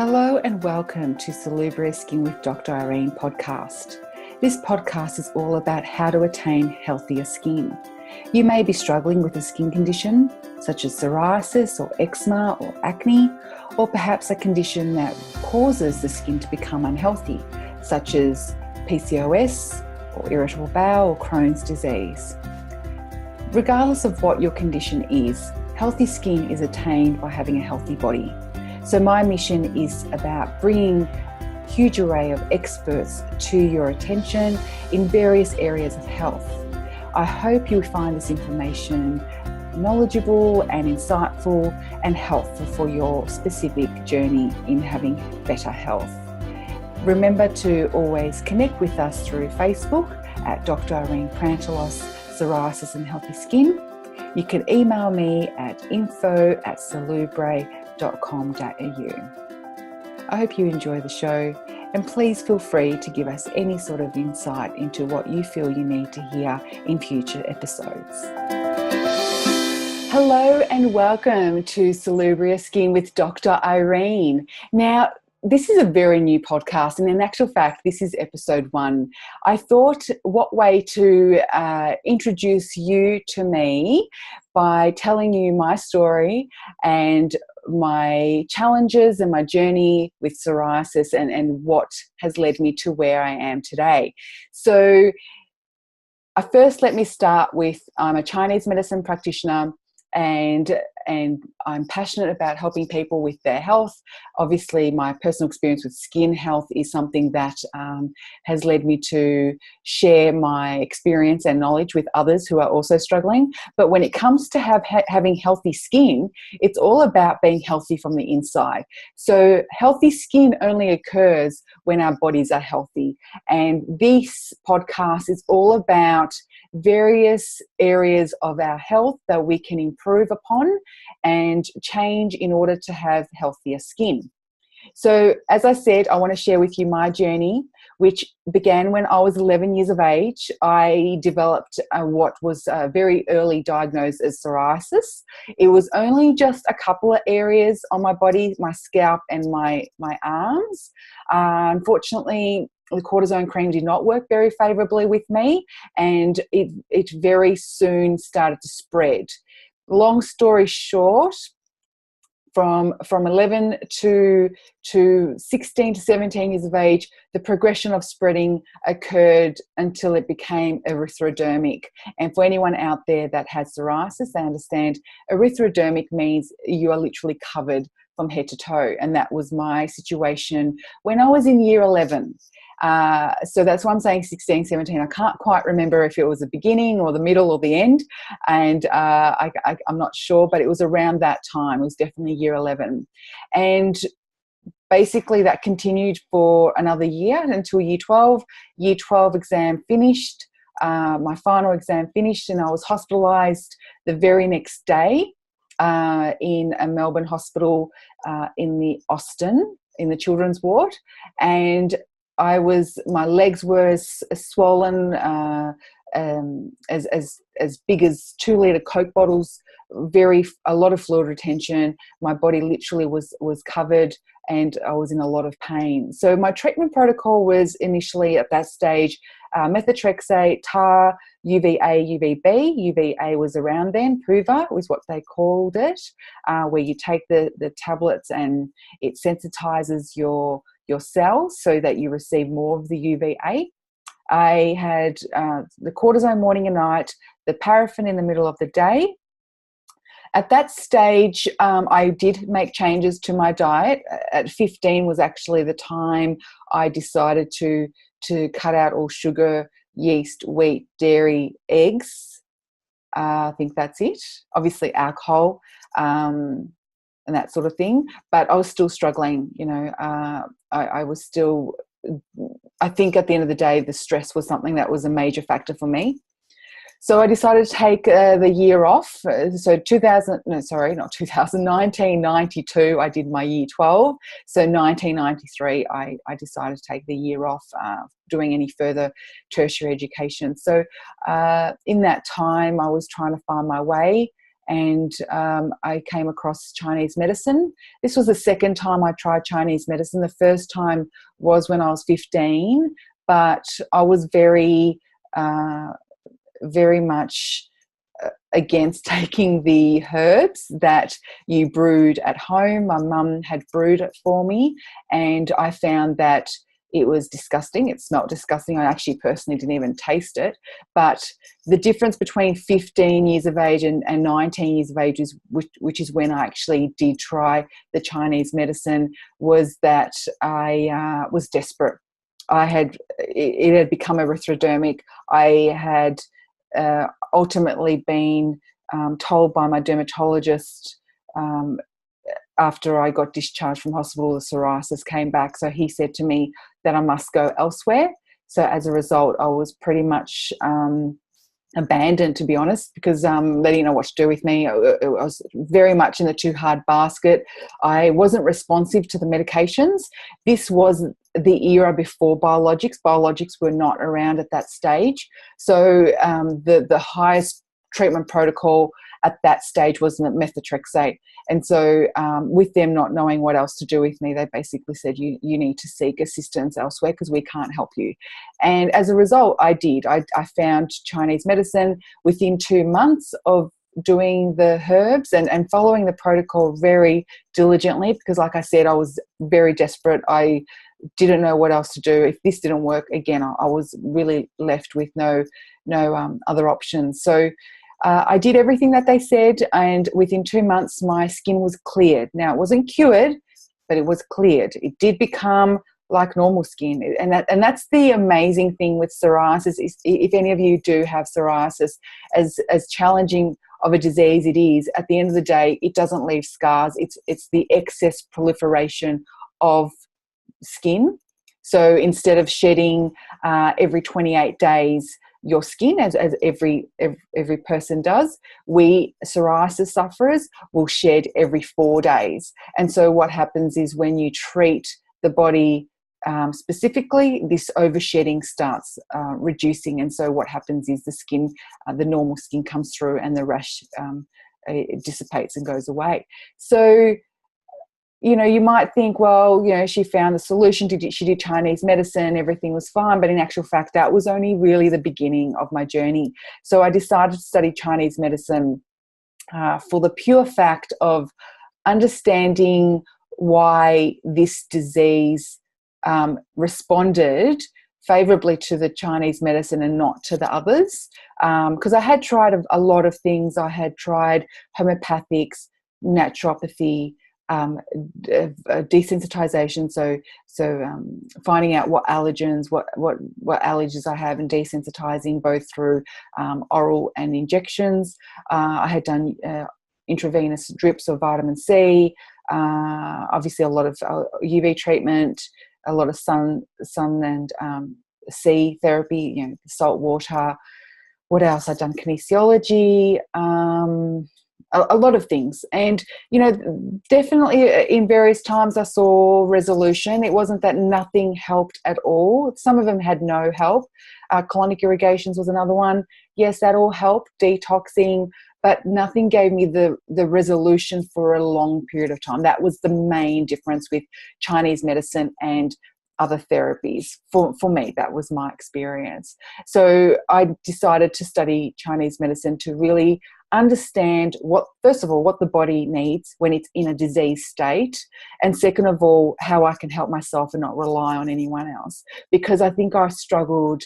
Hello and welcome to Salubrious Skin with Dr. Irene podcast. This podcast is all about how to attain healthier skin. You may be struggling with a skin condition such as psoriasis or eczema or acne, or perhaps a condition that causes the skin to become unhealthy, such as PCOS or irritable bowel or Crohn's disease. Regardless of what your condition is, healthy skin is attained by having a healthy body. So my mission is about bringing a huge array of experts to your attention in various areas of health. I hope you find this information knowledgeable and insightful and helpful for your specific journey in having better health. Remember to always connect with us through Facebook at Dr. Irene Prantelos, Psoriasis and Healthy Skin. You can email me at info@salubre.com.au. I hope you enjoy the show, and please feel free to give us any sort of insight into what you feel you need to hear in future episodes. Hello and welcome to Salubrious Skin with Dr. Irene. Now, this is a very new podcast, and in actual fact, this is episode 1. I thought, what way to introduce you to me by telling you my story and my challenges and my journey with psoriasis and what has led me to where I am today. So first, let me start with, I'm a Chinese medicine practitioner, and I'm passionate about helping people with their health. Obviously, my personal experience with skin health is something that has led me to share my experience and knowledge with others who are also struggling. But when it comes to having healthy skin, it's all about being healthy from the inside. So healthy skin only occurs when our bodies are healthy. And this podcast is all about various areas of our health that we can improve upon and change in order to have healthier skin. So, as I said, I want to share with you my journey, which began when I was 11 years of age. I developed what was very early diagnosed as psoriasis. It was only just a couple of areas on my body, my scalp and my arms. Unfortunately, the cortisone cream did not work very favorably with me, and it very soon started to spread. Long story short, from 11 to 16 to 17 years of age, the progression of spreading occurred until it became erythrodermic. And for anyone out there that has psoriasis, they understand erythrodermic means you are literally covered from head to toe. And that was my situation when I was in year 11. So that's why I'm saying 16, 17. I can't quite remember if it was the beginning or the middle or the end. And I'm not sure, but it was around that time. It was definitely year 11. And basically that continued for another year until year 12. Year 12 exam finished. My final exam finished, and I was hospitalised the very next day in a Melbourne hospital in the Austin, in the children's ward. And my legs were swollen, as big as 2-litre Coke bottles, a lot of fluid retention. My body literally was covered, and I was in a lot of pain. So my treatment protocol was initially at that stage methotrexate, tar, UVA, UVB. UVA was around then. Puva was what they called it, where you take the tablets and it sensitizes your cells so that you receive more of the UVA. I had the cortisone morning and night, the paraffin in the middle of the day. At that stage, I did make changes to my diet. At 15 was actually the time I decided to cut out all sugar, yeast, wheat, dairy, eggs. I think that's it. Obviously alcohol and that sort of thing. But I was still struggling, I was still, I think at the end of the day, the stress was something that was a major factor for me. So I decided to take the year off. So 1992, I did my year 12. So 1993, I decided to take the year off doing any further tertiary education. So in that time, I was trying to find my way and I came across Chinese medicine. This was the second time I tried Chinese medicine. The first time was when I was 15, but I was very much against taking the herbs that you brewed at home. My mum had brewed it for me, and I found that it was disgusting. It smelled disgusting. I actually personally didn't even taste it. But the difference between 15 years of age and 19 years of age, which is when I actually did try the Chinese medicine, was that I was desperate. It had become erythrodermic. I had ultimately been told by my dermatologist after I got discharged from hospital, the psoriasis came back. So he said to me that I must go elsewhere. So as a result, I was pretty much abandoned, to be honest, because they didn't know what to do with me. I was very much in the too hard basket. I wasn't responsive to the medications. This was the era before biologics. Biologics were not around at that stage. So the highest treatment protocol at that stage was methotrexate. And so with them not knowing what else to do with me, they basically said, you need to seek assistance elsewhere because we can't help you. And as a result, I did. I found Chinese medicine within 2 months of doing the herbs and following the protocol very diligently, because like I said, I was very desperate. I didn't know what else to do. If this didn't work, again, I was really left with no other options. So I did everything that they said, and within 2 months, my skin was cleared. Now, it wasn't cured, but it was cleared. It did become like normal skin. And that's the amazing thing with psoriasis. Is if any of you do have psoriasis, as challenging of a disease it is, at the end of the day, it doesn't leave scars. It's the excess proliferation of skin. So instead of shedding every 28 days, your skin, as every person does, we psoriasis sufferers will shed every 4 days. And so what happens is when you treat the body specifically, this overshedding starts reducing. And so what happens is the skin, the normal skin comes through and the rash it dissipates and goes away. So you might think, well, she found the solution. She did Chinese medicine, everything was fine. But in actual fact, that was only really the beginning of my journey. So I decided to study Chinese medicine for the pure fact of understanding why this disease responded favorably to the Chinese medicine and not to the others. Because I had tried a lot of things. I had tried homeopathics, naturopathy, desensitization, so finding out what allergens, what allergies I have, and desensitizing both through oral and injections. I had done intravenous drips of vitamin C, obviously a lot of UV treatment, a lot of sun and sea therapy, salt water. What else? I'd done kinesiology, a lot of things. And, definitely in various times I saw resolution. It wasn't that nothing helped at all. Some of them had no help. Colonic irrigations was another one. Yes, that all helped, detoxing, but nothing gave me the resolution for a long period of time. That was the main difference with Chinese medicine and other therapies. For me, that was my experience. So I decided to study Chinese medicine to really understand first of all, what the body needs when it's in a disease state, and second of all, how I can help myself and not rely on anyone else. Because I think I struggled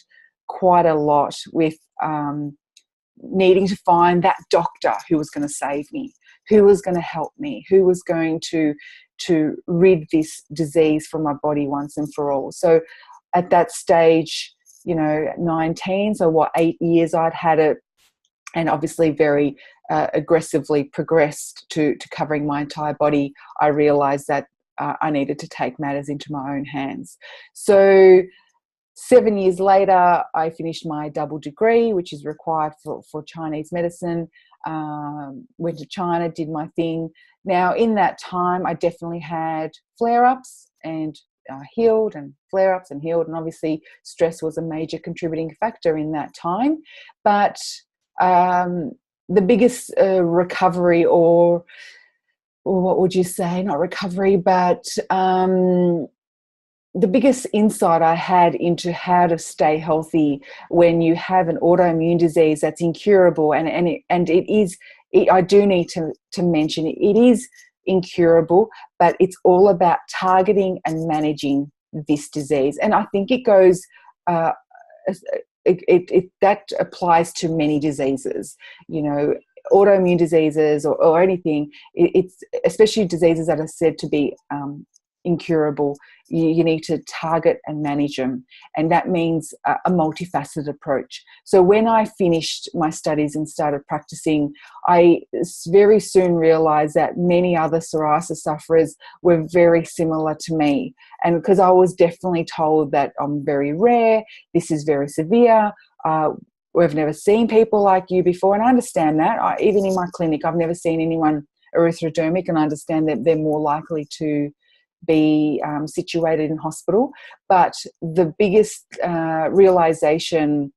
quite a lot with needing to find that doctor who was going to save me, who was going to help me, who was going to rid this disease from my body once and for all. So at that stage, 19, so 8 years I'd had it, and obviously very aggressively progressed to covering my entire body. I realized that I needed to take matters into my own hands. So 7 years later, I finished my double degree, which is required for Chinese medicine. Went to China, did my thing. Now, in that time, I definitely had flare-ups and healed, and flare-ups and healed. And obviously, stress was a major contributing factor in that time. But the biggest recovery, or what would you say? Not recovery, but the biggest insight I had into how to stay healthy when you have an autoimmune disease that's incurable, and it is. I do need to mention it is incurable, but it's all about targeting and managing this disease. And I think it goes. That applies to many diseases. You know, autoimmune diseases or anything. It's especially diseases that are said to be incurable. You need to target and manage them, and that means a multifaceted approach. So when I finished my studies and started practicing, I very soon realized that many other psoriasis sufferers were very similar to me, and because I was definitely told that I'm very rare, this is very severe, we've never seen people like you before. And I understand that. Even in my clinic, I've never seen anyone erythrodermic, and I understand that they're more likely to be situated in hospital. But the biggest realization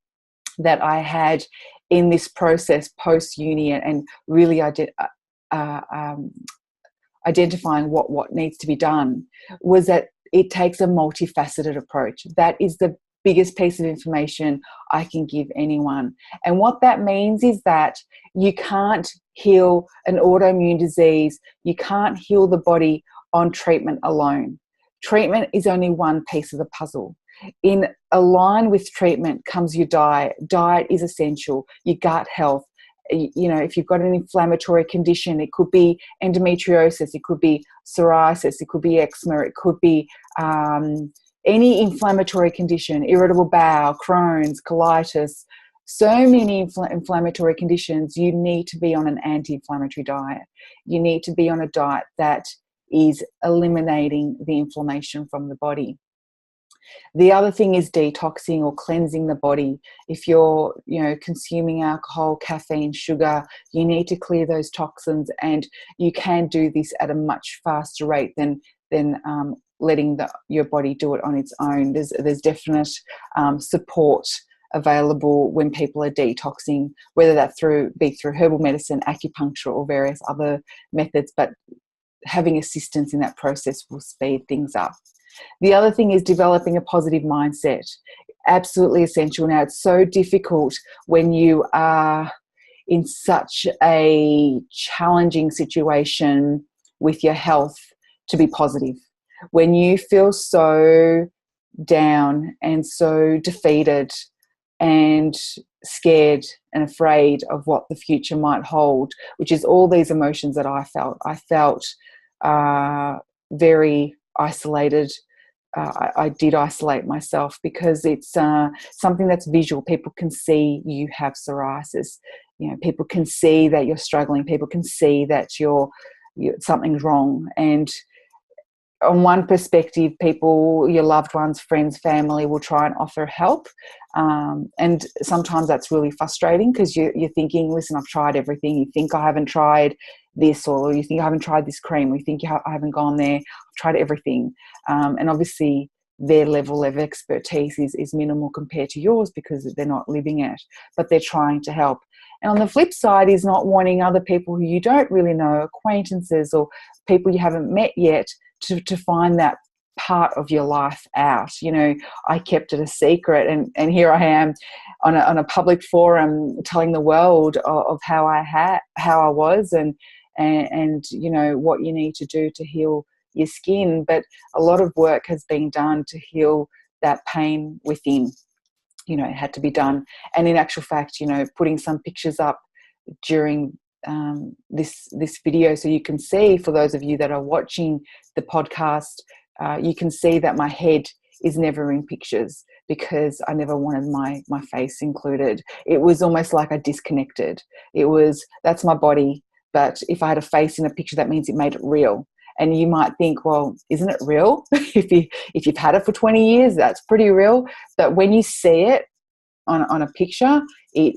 that I had in this process post-uni and really identifying what needs to be done was that it takes a multifaceted approach. That is the biggest piece of information I can give anyone. And what that means is that you can't heal an autoimmune disease, you can't heal the body on treatment alone. Treatment is only one piece of the puzzle. In line with treatment comes your diet. Diet is essential. Your gut health. You know, if you've got an inflammatory condition, it could be endometriosis, it could be psoriasis, it could be eczema, it could be any inflammatory condition, irritable bowel, Crohn's, colitis. So many inflammatory conditions, you need to be on an anti-inflammatory diet. You need to be on a diet that is eliminating the inflammation from the body. The other thing is detoxing or cleansing the body. If you're, consuming alcohol, caffeine, sugar, you need to clear those toxins, and you can do this at a much faster rate than letting your body do it on its own. There's definite support available when people are detoxing, whether that be through herbal medicine, acupuncture, or various other methods. But having assistance in that process will speed things up. The other thing is developing a positive mindset. Absolutely essential. Now, it's so difficult when you are in such a challenging situation with your health to be positive. When you feel so down and so defeated and scared and afraid of what the future might hold, which is all these emotions that I felt. I felt very isolated. I did isolate myself because it's something that's visual. People can see you have psoriasis. People can see that you're struggling. People can see that something's wrong. And on one perspective, people, your loved ones, friends, family will try and offer help. And sometimes that's really frustrating because you're thinking, listen, I've tried everything. You think I haven't tried this, or you think I haven't tried this cream, or you think I haven't gone there. I've tried everything. And obviously their level of expertise is minimal compared to yours because they're not living it, but they're trying to help. And on the flip side is not wanting other people who you don't really know, acquaintances or people you haven't met yet, to find that part of your life out. I kept it a secret, and here I am on a public forum telling the world of how I was and what you need to do to heal your skin. But a lot of work has been done to heal that pain within. It had to be done. And in actual fact, putting some pictures up during this video, so you can see, for those of you that are watching the podcast, you can see that my head is never in pictures because I never wanted my face included. It was almost like I disconnected. That's my body, but if I had a face in a picture, that means it made it real. And you might think, well, isn't it real? if you've had it for 20 years, that's pretty real. But when you see it on a picture, it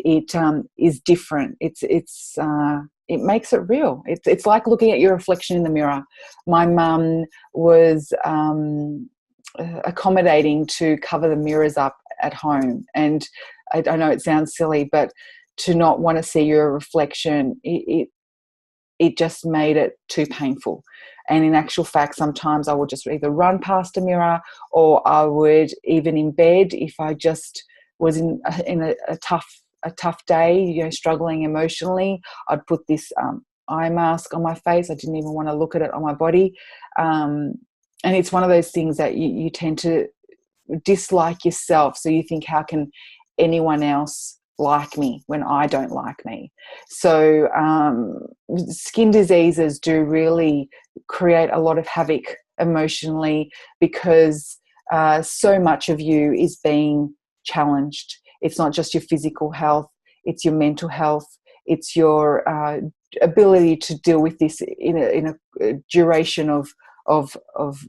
is different. It makes it real. It's like looking at your reflection in the mirror. My mum was accommodating to cover the mirrors up at home, and I know it sounds silly, but to not want to see your reflection, it just made it too painful. And in actual fact, sometimes I would just either run past a mirror, or I would, even in bed, if I just was in a tough day, struggling emotionally, I'd put this eye mask on my face. I didn't even want to look at it on my body. And it's one of those things that you tend to dislike yourself. So you think, how can anyone else like me when I don't like me? So skin diseases do really create a lot of havoc emotionally, because so much of you is being challenged. It's not just your physical health, it's your mental health, it's your ability to deal with this in a duration of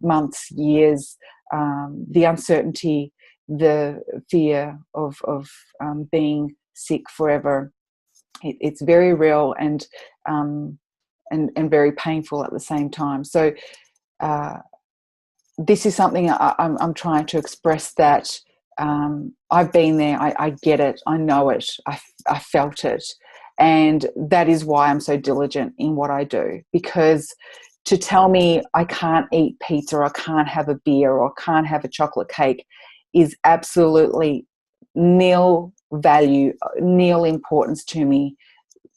months, years, the uncertainty, the fear of being sick forever. It's very real and very painful at the same time. So this is something I'm trying to express, that I've been there. I get it. I know it. I felt it. And that is why I'm so diligent in what I do, because to tell me I can't eat pizza, or I can't have a beer, or I can't have a chocolate cake is absolutely nil value, nil importance to me,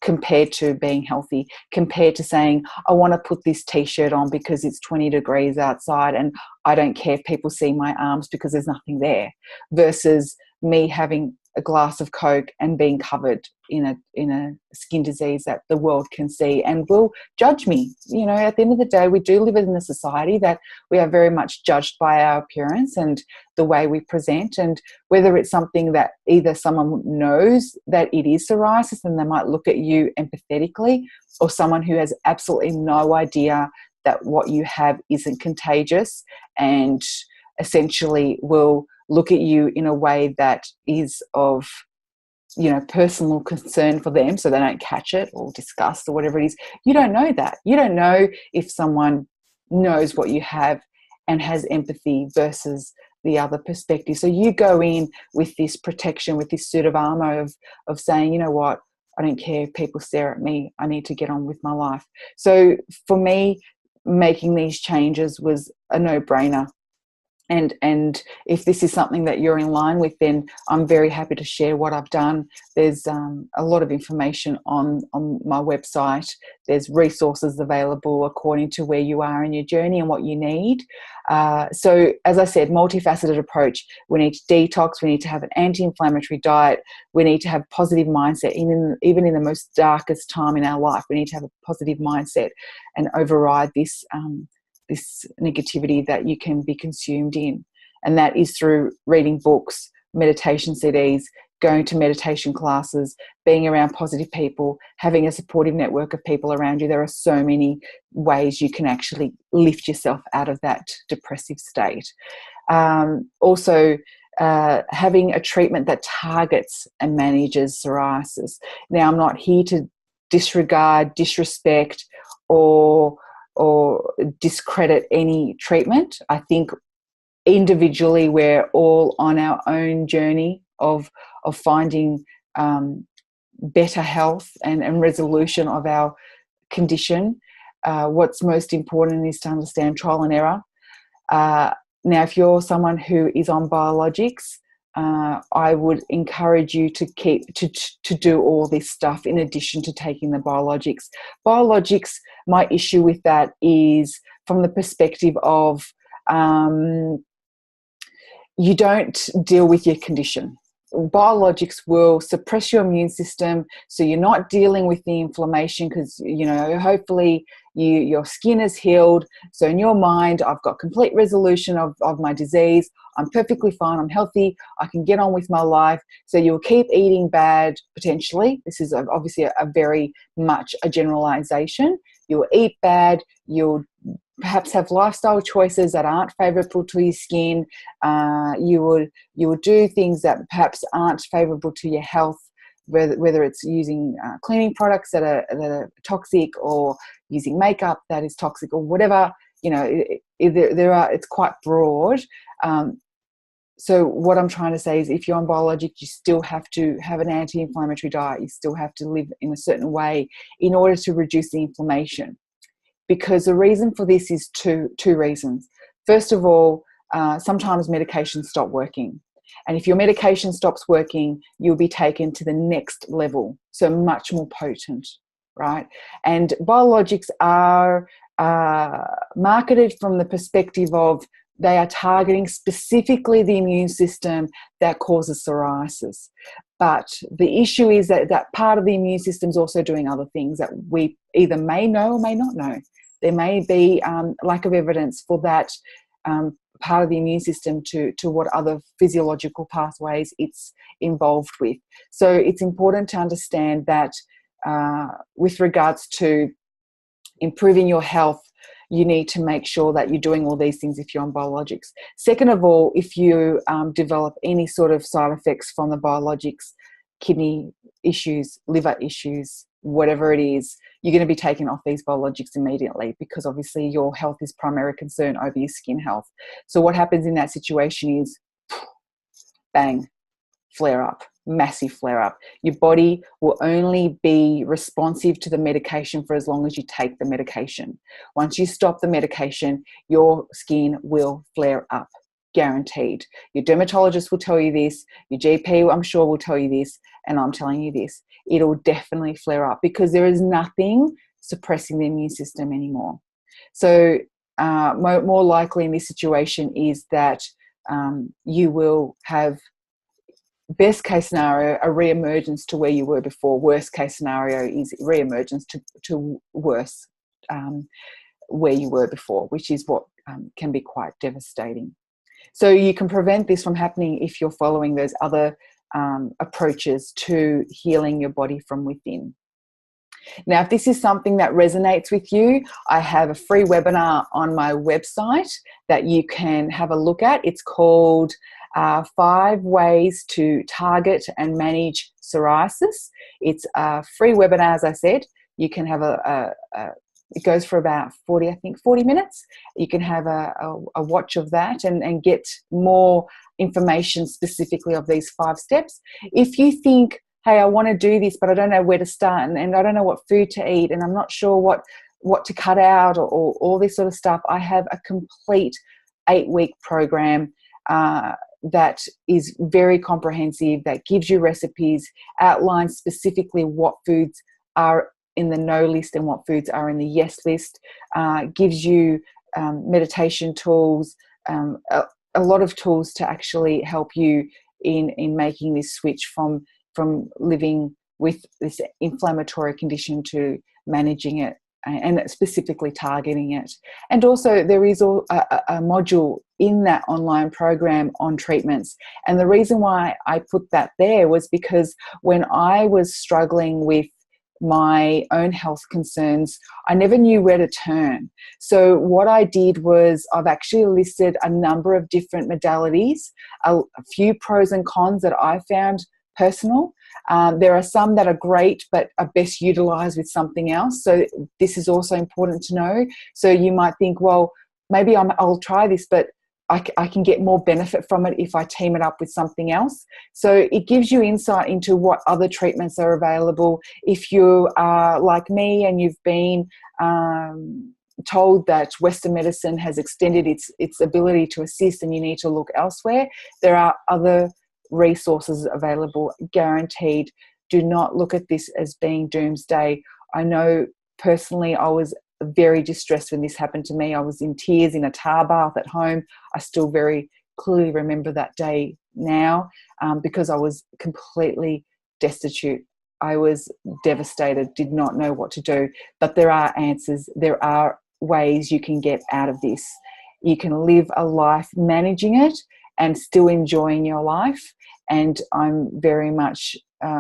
compared to being healthy, compared to saying, I want to put this t-shirt on because it's 20 degrees outside and I don't care if people see my arms because there's nothing there, versus me having a glass of Coke and being covered in a skin disease that the world can see and will judge me. At the end of the day, we do live in a society that we are very much judged by our appearance and the way we present, and whether it's something that either someone knows that it is psoriasis and they might look at you empathetically, or someone who has absolutely no idea that what you have isn't contagious and essentially will look at you in a way that is of personal concern for them, so they don't catch it, or disgust, or whatever it is. You don't know that. You don't know if someone knows what you have and has empathy versus the other perspective. So you go in with this protection, with this suit of armor of saying, you know what, I don't care if people stare at me, I need to get on with my life. So for me, making these changes was a no-brainer. And if this is something that you're in line with, then I'm very happy to share what I've done. There's a lot of information on my website. There's resources available according to where you are in your journey and what you need. So as I said, multifaceted approach. We need to detox. We need to have an anti-inflammatory diet. We need to have positive mindset. Even in the most darkest time in our life, we need to have a positive mindset and override this negativity that you can be consumed in. And that is through reading books, meditation CDs, going to meditation classes, being around positive people, having a supportive network of people around you. There are so many ways you can actually lift yourself out of that depressive state. Also, having a treatment that targets and manages psoriasis. Now, I'm not here to disregard, disrespect, or discredit any treatment. I think individually we're all on our own journey of finding better health and resolution of our condition. What's most important is to understand trial and error. Now, if you're someone who is on biologics, I would encourage you to do all this stuff in addition to taking the biologics. Biologics, my issue with that is from the perspective of you don't deal with your condition. Biologics will suppress your immune system, so you're not dealing with the inflammation because, hopefully your skin is healed. So in your mind, I've got complete resolution of my disease. I'm perfectly fine. I'm healthy. I can get on with my life. So you'll keep eating bad, potentially. This is obviously a very much a generalization. You'll eat bad. You'll perhaps have lifestyle choices that aren't favorable to your skin. You would do things that perhaps aren't favorable to your health, whether it's using cleaning products that are toxic, or using makeup that is toxic, or whatever. It's quite broad. So what I'm trying to say is, if you're on biologic, you still have to have an anti-inflammatory diet. You still have to live in a certain way in order to reduce the inflammation. Because the reason for this is two reasons. First of all, sometimes medications stop working. And if your medication stops working, you'll be taken to the next level, so much more potent, right? And biologics are marketed from the perspective of they are targeting specifically the immune system that causes psoriasis. But the issue is that that part of the immune system is also doing other things that we either may know or may not know. There may be lack of evidence for that part of the immune system to what other physiological pathways it's involved with. So it's important to understand that with regards to improving your health, you need to make sure that you're doing all these things if you're on biologics. Second of all, if you develop any sort of side effects from the biologics, kidney issues, liver issues, whatever it is, you're going to be taken off these biologics immediately, because obviously your health is primary concern over your skin health. So what happens in that situation is, bang, flare up, massive flare up. Your body will only be responsive to the medication for as long as you take the medication. Once you stop the medication, your skin will flare up, guaranteed. Your dermatologist will tell you this, your GP I'm sure will tell you this, and I'm telling you this. It'll definitely flare up because there is nothing suppressing the immune system anymore. So more likely in this situation is that you will have, best case scenario, a re-emergence to where you were before. Worst case scenario is re-emergence to worse where you were before, which is what can be quite devastating. So you can prevent this from happening if you're following those other approaches to healing your body from within. Now, if this is something that resonates with you, I have a free webinar on my website that you can have a look at. It's called 5 Ways to Target and Manage Psoriasis. It's a free webinar, as I said. You can have it goes for about 40 minutes. You can have a watch of that and get more information specifically of these 5 steps. If you think, hey, I want to do this, but I don't know where to start, and I don't know what food to eat, and I'm not sure what to cut out, or all this sort of stuff, I have a complete 8-week program that is very comprehensive, that gives you recipes, outlines specifically what foods are in the no list and what foods are in the yes list, gives you meditation tools, a lot of tools to actually help you in making this switch from living with this inflammatory condition to managing it and specifically targeting it. And also there is a module in that online program on treatments. And the reason why I put that there was because when I was struggling with my own health concerns, I never knew where to turn. So what I did was I've actually listed a number of different modalities, a few pros and cons that I found personal. There are some that are great but are best utilized with something else. So this is also important to know. So you might think, well, maybe I'll try this, but I can get more benefit from it if I team it up with something else. So it gives you insight into what other treatments are available. If you are like me and you've been told that Western medicine has extended its ability to assist and you need to look elsewhere, there are other resources available, guaranteed. Do not look at this as being doomsday. I know personally I was very distressed when this happened to me. I was in tears in a tar bath at home. I still very clearly remember that day now because I was completely destitute. I was devastated, did not know what to do. But there are answers. There are ways you can get out of this. You can live a life managing it and still enjoying your life. And I'm very much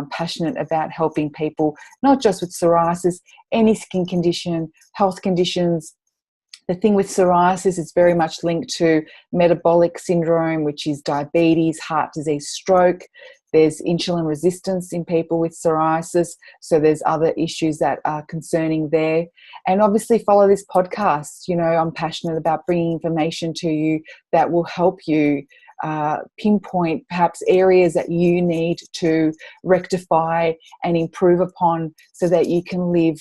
passionate about helping people, not just with psoriasis, any skin condition, health conditions. The thing with psoriasis is very much linked to metabolic syndrome, which is diabetes, heart disease, stroke. There's insulin resistance in people with psoriasis. So there's other issues that are concerning there. And obviously follow this podcast. You know, I'm passionate about bringing information to you that will help you pinpoint perhaps areas that you need to rectify and improve upon so that you can live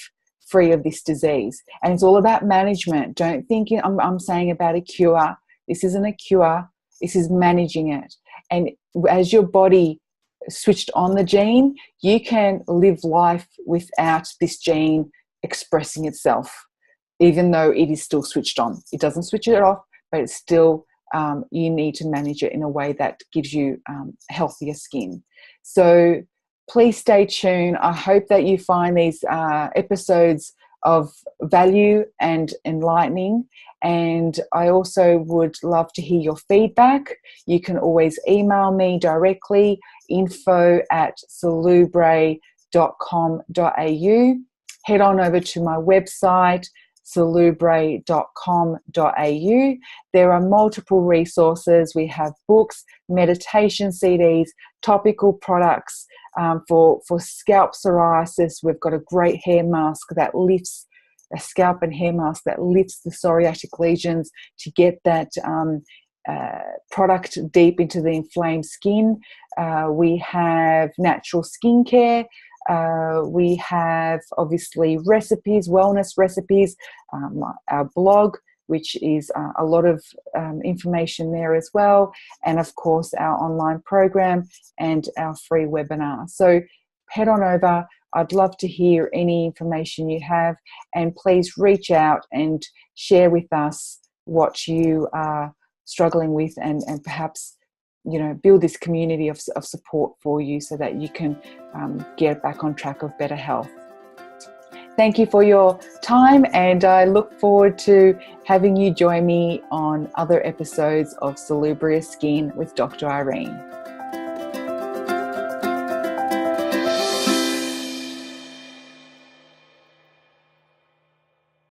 free of this disease. And it's all about management. Don't think I'm saying about a cure. This isn't a cure. This is managing it. And as your body switched on the gene, you can live life without this gene expressing itself, even though it is still switched on. It doesn't switch it off, but it's still, you need to manage it in a way that gives you healthier skin. So please stay tuned. I hope that you find these episodes of value and enlightening. And I also would love to hear your feedback. You can always email me directly, info@salubre.com.au. Head on over to my website, salubre.com.au. There are multiple resources. We have books, meditation CDs, topical products for scalp psoriasis. We've got a great hair mask that lifts a scalp and hair mask that lifts the psoriatic lesions to get that product deep into the inflamed skin. We have natural skincare. We have obviously recipes, wellness recipes, our blog, which is a lot of information there as well. And of course, our online program and our free webinar. So head on over. I'd love to hear any information you have, and please reach out and share with us what you are struggling with, and perhaps, you know, build this community of support for you so that you can get back on track of better health. Thank you for your time, and I look forward to having you join me on other episodes of Salubrious Skin with Dr. Irene.